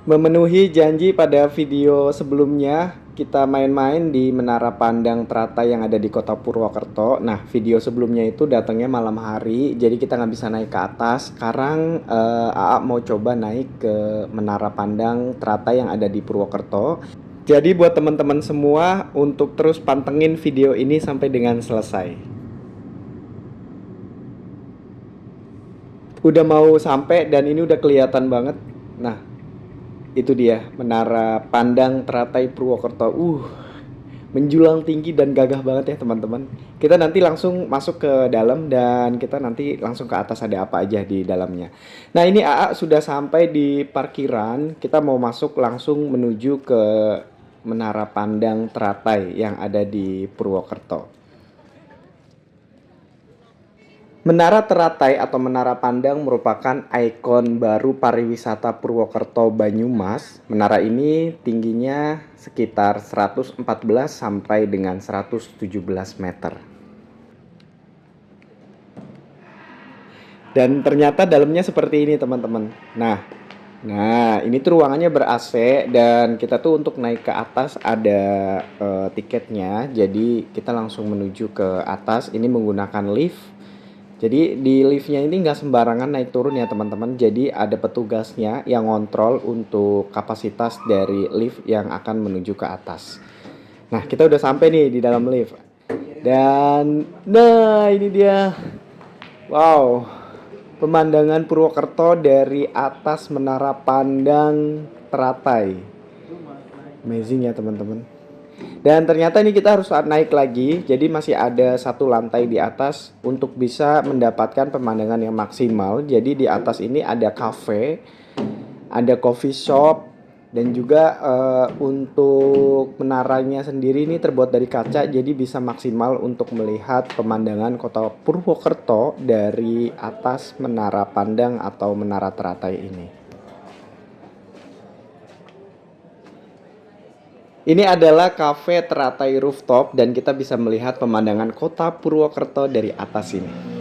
Memenuhi janji pada video sebelumnya, kita main-main di Menara Pandang Teratai yang ada di Kota Purwokerto. Nah, video sebelumnya itu datangnya malam hari, jadi kita nggak bisa naik ke atas. Sekarang AA mau coba naik ke Menara Pandang Teratai yang ada di Purwokerto. Jadi buat teman-teman semua untuk terus pantengin video ini sampai dengan selesai. Udah mau sampai dan ini udah kelihatan banget. Nah, itu dia Menara Pandang Teratai Purwokerto. Menjulang tinggi dan gagah banget ya teman-teman. Kita nanti langsung masuk ke dalam dan kita nanti langsung ke atas ada apa aja di dalamnya. Nah, ini AA sudah sampai di parkiran. Kita mau masuk langsung menuju ke Menara Pandang Teratai yang ada di Purwokerto. Menara Teratai atau Menara Pandang merupakan ikon baru pariwisata Purwokerto Banyumas. Menara ini tingginya sekitar 114 sampai dengan 117 meter. Dan ternyata dalamnya seperti ini teman-teman. Nah, ini tuh ruangannya ber-AC dan kita tuh untuk naik ke atas ada tiketnya. Jadi kita langsung menuju ke atas. Ini menggunakan lift. Jadi di liftnya ini nggak sembarangan naik turun ya teman-teman. Jadi ada petugasnya yang ngontrol untuk kapasitas dari lift yang akan menuju ke atas. Nah, kita udah sampai nih di dalam lift. Dan nah ini dia. Wow, pemandangan Purwokerto dari atas Menara Pandang Teratai. Amazing ya teman-teman. Dan ternyata ini kita harus naik lagi, jadi masih ada satu lantai di atas untuk bisa mendapatkan pemandangan yang maksimal. Jadi di atas ini ada cafe, ada coffee shop, dan juga untuk menaranya sendiri ini terbuat dari kaca, jadi bisa maksimal untuk melihat pemandangan kota Purwokerto dari atas Menara Pandang atau Menara Teratai ini. Ini adalah cafe Teratai Rooftop dan kita bisa melihat pemandangan kota Purwokerto dari atas ini.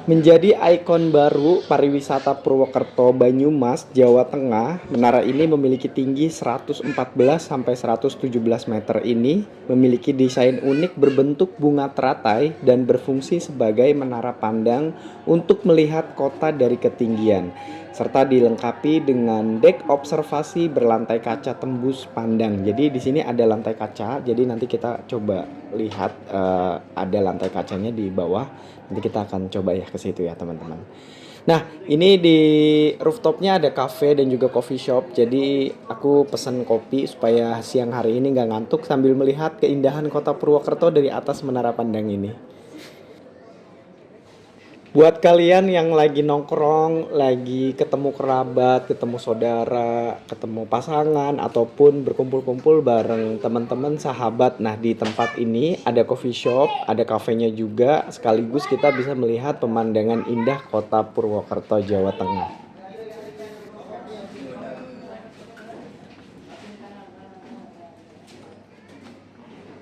Menjadi ikon baru pariwisata Purwokerto Banyumas, Jawa Tengah, menara ini memiliki tinggi 114 sampai 117 meter ini, memiliki desain unik berbentuk bunga teratai dan berfungsi sebagai menara pandang untuk melihat kota dari ketinggian, serta dilengkapi dengan dek observasi berlantai kaca tembus pandang. Jadi di sini ada lantai kaca, jadi nanti kita coba lihat ada lantai kacanya di bawah. Nanti kita akan coba ya ke situ ya teman-teman. Nah, ini di rooftopnya ada cafe dan juga coffee shop. Jadi aku pesan kopi supaya siang hari ini nggak ngantuk sambil melihat keindahan kota Purwokerto dari atas Menara Pandang ini. Buat kalian yang lagi nongkrong, lagi ketemu kerabat, ketemu saudara, ketemu pasangan, ataupun berkumpul-kumpul bareng teman-teman, sahabat. Nah, di tempat ini ada coffee shop, ada kafenya juga, sekaligus kita bisa melihat pemandangan indah kota Purwokerto, Jawa Tengah.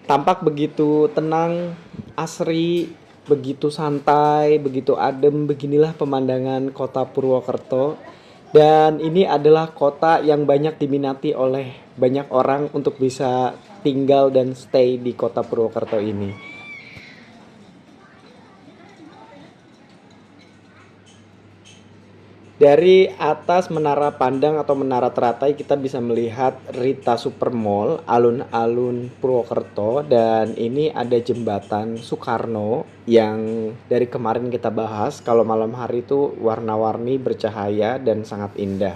Tampak begitu tenang, asri, begitu santai, begitu adem. Beginilah pemandangan kota Purwokerto. Dan ini adalah kota yang banyak diminati oleh banyak orang untuk bisa tinggal dan stay di kota Purwokerto ini. Dari atas Menara Pandang atau Menara Teratai kita bisa melihat Rita Supermall, alun-alun Purwokerto, dan ini ada jembatan Soekarno yang dari kemarin kita bahas kalau malam hari itu warna-warni bercahaya dan sangat indah.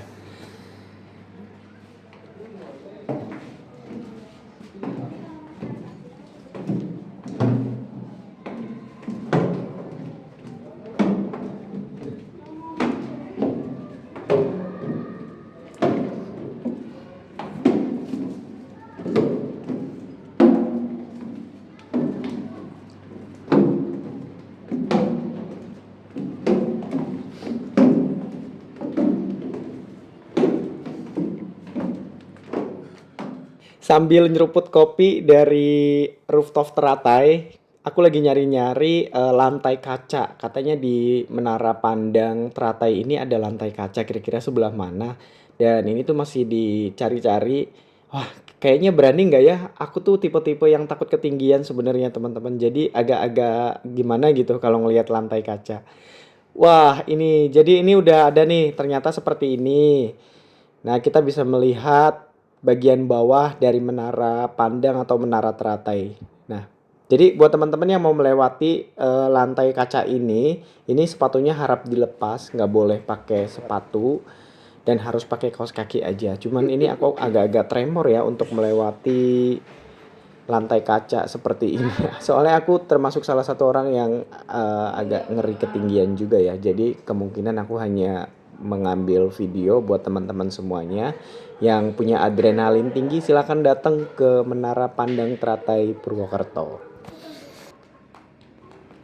Sambil nyeruput kopi dari rooftop teratai, aku lagi nyari-nyari lantai kaca. Katanya di menara pandang teratai ini ada lantai kaca, kira-kira sebelah mana. Dan ini tuh masih dicari-cari. Wah, kayaknya berani nggak ya? Aku tuh tipe-tipe yang takut ketinggian sebenarnya teman-teman. Jadi agak-agak gimana gitu kalau ngelihat lantai kaca. Wah, jadi ini udah ada nih, ternyata seperti ini. Nah, kita bisa melihat bagian bawah dari menara pandang atau menara teratai. Nah, jadi buat teman-teman yang mau melewati lantai kaca ini sepatunya harap dilepas, nggak boleh pakai sepatu dan harus pakai kaos kaki aja. Cuman ini aku agak-agak tremor ya untuk melewati lantai kaca seperti ini. Soalnya aku termasuk salah satu orang yang agak ngeri ketinggian juga ya. Jadi kemungkinan aku hanya mengambil video buat teman-teman semuanya yang punya adrenalin tinggi, silakan datang ke Menara Pandang Teratai Purwokerto.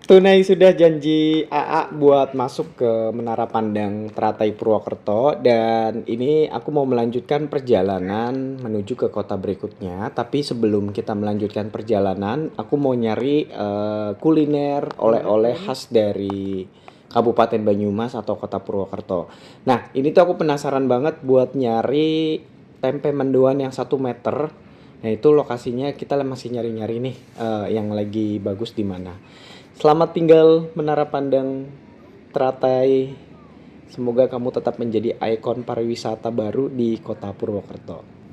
Tunai sudah janji AA buat masuk ke Menara Pandang Teratai Purwokerto dan ini aku mau melanjutkan perjalanan menuju ke kota berikutnya. Tapi sebelum kita melanjutkan perjalanan, aku mau nyari kuliner oleh-oleh khas dari Kabupaten Banyumas atau kota Purwokerto. Nah, ini tuh aku penasaran banget buat nyari tempe mendoan yang 1 meter. Nah, itu lokasinya kita masih nyari-nyari nih yang lagi bagus di mana. Selamat tinggal Menara Pandang Teratai. Semoga kamu tetap menjadi ikon pariwisata baru di Kota Purwokerto.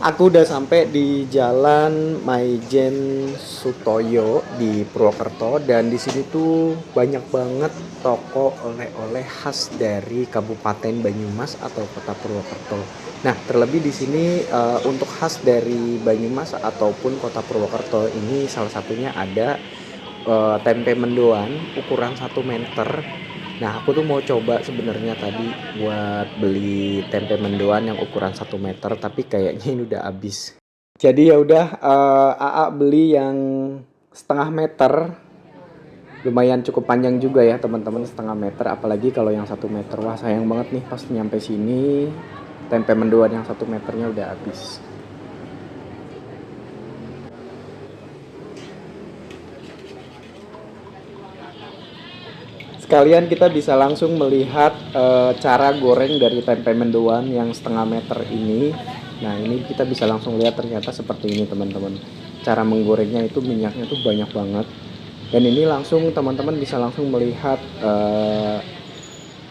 Aku udah sampai di Jalan Maijen Sutoyo di Purwokerto dan di sini tuh banyak banget toko oleh-oleh khas dari Kabupaten Banyumas atau Kota Purwokerto. Nah, terlebih di sini untuk khas dari Banyumas ataupun Kota Purwokerto ini salah satunya ada tempe mendoan ukuran 1 meter. Nah, aku tuh mau coba sebenarnya tadi buat beli tempe mendoan yang ukuran 1 meter, tapi kayaknya ini udah habis. Jadi ya udah AA beli yang 1/2 meter. Lumayan cukup panjang juga ya teman-teman, 1/2 meter. Apalagi kalau yang 1 meter, wah sayang banget nih pas nyampe sini tempe mendoan yang 1 meternya udah habis. Sekalian kita bisa langsung melihat cara goreng dari tempe mendoan yang 1/2 meter ini. Nah, ini kita bisa langsung lihat ternyata seperti ini teman-teman. Cara menggorengnya itu minyaknya tuh banyak banget. Dan ini langsung teman-teman bisa langsung melihat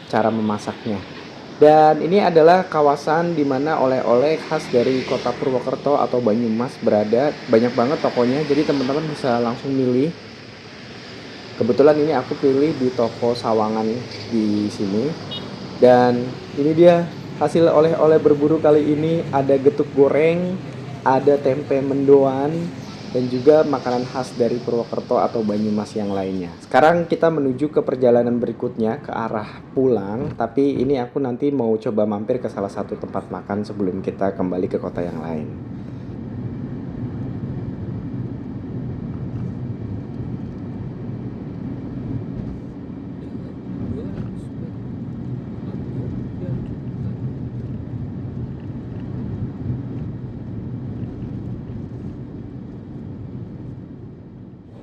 cara memasaknya. Dan ini adalah kawasan di mana oleh-oleh khas dari Kota Purwokerto atau Banyumas berada. Banyak banget tokonya, jadi teman-teman bisa langsung milih. Kebetulan ini aku pilih di toko Sawangan di sini. Dan ini dia hasil oleh-oleh berburu kali ini, ada getuk goreng, ada tempe mendoan, dan juga makanan khas dari Purwokerto atau Banyumas yang lainnya. Sekarang kita menuju ke perjalanan berikutnya ke arah pulang, tapi ini aku nanti mau coba mampir ke salah satu tempat makan sebelum kita kembali ke kota yang lain.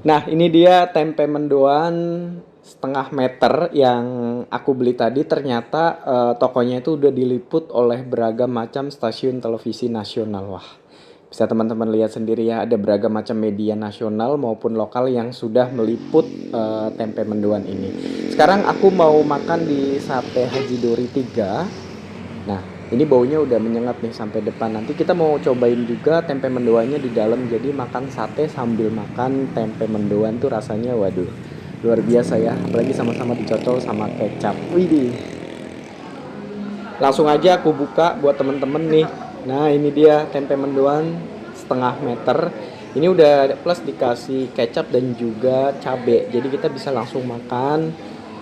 Nah, ini dia tempe mendoan 1/2 meter yang aku beli tadi. Ternyata tokonya itu udah diliput oleh beragam macam stasiun televisi nasional. Wah, bisa teman-teman lihat sendiri ya, ada beragam macam media nasional maupun lokal yang sudah meliput tempe mendoan ini. Sekarang aku mau makan di Sate Haji Dori 3. Nah, ini baunya udah menyengat nih sampai depan. Nanti kita mau cobain juga tempe mendoannya di dalam. Jadi makan sate sambil makan tempe mendoan tuh rasanya waduh, luar biasa ya. Apalagi sama-sama dicocol sama kecap. Widih. Langsung aja aku buka buat temen-temen nih. Nah ini dia tempe mendoan setengah meter. Ini udah plus dikasih kecap dan juga cabe. Jadi kita bisa langsung makan.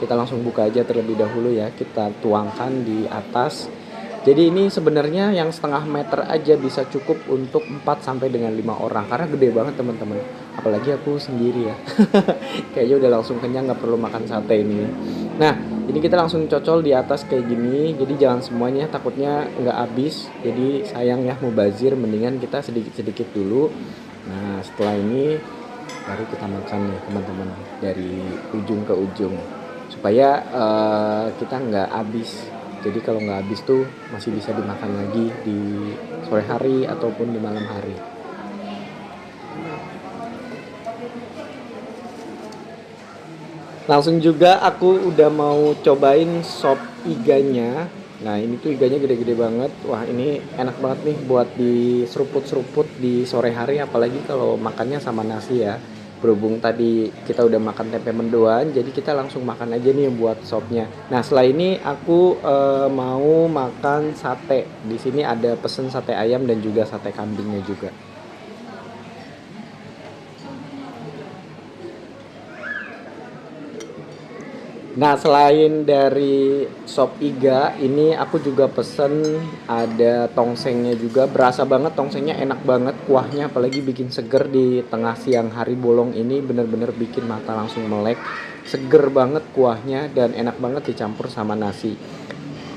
Kita langsung buka aja terlebih dahulu ya. Kita tuangkan di atas. Jadi ini sebenarnya yang setengah meter aja bisa cukup untuk 4 sampai dengan 5 orang karena gede banget teman-teman. Apalagi aku sendiri ya. Kayaknya udah langsung kenyang nggak perlu makan sate ini. Nah, ini kita langsung cocol di atas kayak gini. Jadi jangan semuanya takutnya nggak habis. Jadi sayang ya mubazir, mendingan kita sedikit-sedikit dulu. Nah, setelah ini baru kita makan nih teman-teman dari ujung ke ujung supaya kita nggak habis. Jadi kalau nggak habis tuh masih bisa dimakan lagi di sore hari ataupun di malam hari. Langsung juga aku udah mau cobain sop iganya. Nah ini tuh iganya gede-gede banget. Wah ini enak banget nih buat di seruput-seruput di sore hari. Apalagi kalau makannya sama nasi ya. Berhubung tadi kita udah makan tempe mendoan, jadi kita langsung makan aja nih buat sopnya. Nah setelah ini aku mau makan sate. Di sini ada pesen sate ayam dan juga sate kambingnya juga. Nah, selain dari sop iga, ini aku juga pesen ada tongsengnya juga. Berasa banget tongsengnya, enak banget kuahnya, apalagi bikin seger di tengah siang hari bolong ini bener-bener bikin mata langsung melek. Seger banget kuahnya dan enak banget dicampur sama nasi.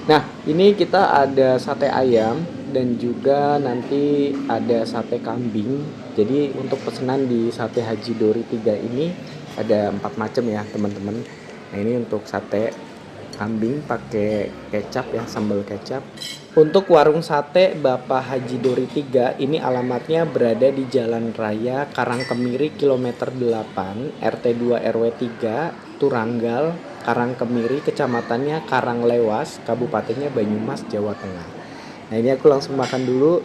Nah, ini kita ada sate ayam dan juga nanti ada sate kambing. Jadi untuk pesanan di Sate Haji Dori 3 ini ada 4 macam ya, teman-teman. Nah, ini untuk sate kambing pakai kecap ya, sambal kecap. Untuk warung sate Bapak Haji Dori 3 ini alamatnya berada di Jalan Raya Karangkemiri kilometer 8 RT 2 RW 3 Turanggal Karangkemiri, kecamatannya Karanglewas, kabupatennya Banyumas, Jawa Tengah. Nah ini aku langsung makan dulu.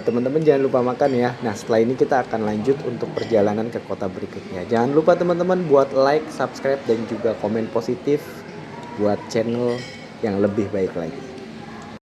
Teman-teman jangan lupa makan ya. Nah setelah ini kita akan lanjut untuk perjalanan ke kota berikutnya. Jangan lupa teman-teman buat like, subscribe dan juga komen positif buat channel yang lebih baik lagi.